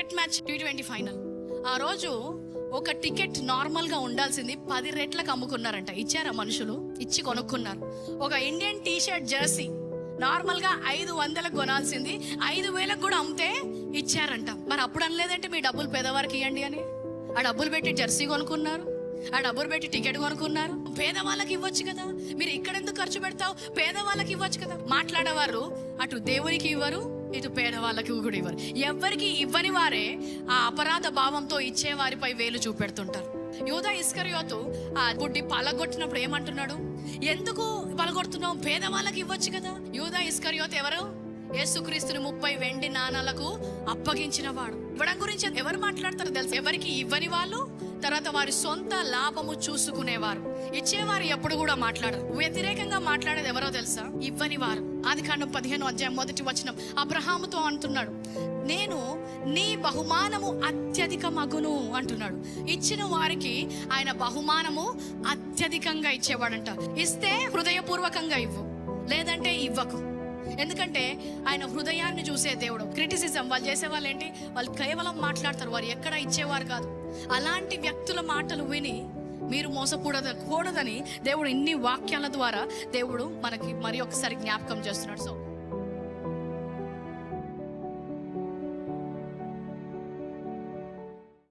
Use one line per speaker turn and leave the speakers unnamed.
Cricket match T20 final. ఆ రోజు ఒక టికెట్ నార్మల్గా ఉండాల్సింది 10 రెట్లకు అమ్ముకున్నారంట. ఇచ్చారా మనుషులు? ఇచ్చి కొనుక్కున్నారు. ఒక ఇండియన్ టీషర్ట్ జెర్సీ నార్మల్గా 500లకు కొనాల్సింది 5,000కు కూడా అమ్మితే ఇచ్చారంట. మరి అప్పుడు అనలేదంటే మీ డబ్బులు పేదవారికి ఇవ్వండి అని. ఆ డబ్బులు పెట్టి జెర్సీ కొనుక్కున్నారు, ఆ డబ్బులు పెట్టి టికెట్ కొనుక్కున్నారు. పేదవాళ్ళకి ఇవ్వచ్చు కదా, మీరు ఇక్కడెందుకు ఖర్చు పెడతావు, పేదవాళ్ళకి ఇవ్వచ్చు కదా. మాట్లాడేవారు అటు దేవునికి ఇవ్వరు, ఇటు పేదవాళ్ళకి కూడా ఇవ్వరు. ఎవరికి ఇవ్వని వారే ఆ అపరాధ భావంతో ఇచ్చేవారిపై వేలు చూపెడుతుంటారు. యూదా ఇస్కరియోతు ఆ బుడ్డి పలగొట్టినప్పుడు ఏమంటున్నాడు? ఎందుకు పలగొడుతున్నావు, పేదవాళ్ళకి ఇవ్వచ్చు కదా. యూదా ఇస్కరియోతు ఎవరు? యేసుక్రీస్తుని 30 వెండి నాణాలకు అప్పగించిన వాడు. ఇవ్వడం గురించి ఎవరు మాట్లాడతారు తెలుసు? ఎవరికి ఇవ్వని వాళ్ళు, తర్వాత వారి సొంత లాభము చూసుకునేవారు. ఇచ్చేవారు ఎప్పుడు కూడా మాట్లాడరు. వ్యతిరేకంగా మాట్లాడేది ఎవరో తెలుసా? ఇవ్వని వారు. ఆదికాండం 15వ అధ్యాయం 1వ వచనం అబ్రహాముతో అంటున్నాడు, నేను నీ బహుమానము అత్యధిక మగును అంటున్నాడు. ఇచ్చిన వారికి ఆయన బహుమానము అత్యధికంగా ఇచ్చేవాడంట. ఇస్తే హృదయపూర్వకంగా ఇవ్వు, లేదంటే ఇవ్వకు. ఎందుకంటే ఆయన హృదయాన్ని చూసే దేవుడు. క్రిటిసిజం వాళ్ళు చేసేవాళ్ళు ఏంటి? వాళ్ళు కేవలం మాట్లాడతారు, వారు ఎక్కడ ఇచ్చేవారు కాదు. అలాంటి వ్యక్తుల మాటలు విని మీరు మోసకూడదని దేవుడు ఇన్ని వాక్యాల ద్వారా దేవుడు మనకి మరి ఒకసారి జ్ఞాపకం చేస్తున్నాడు. సో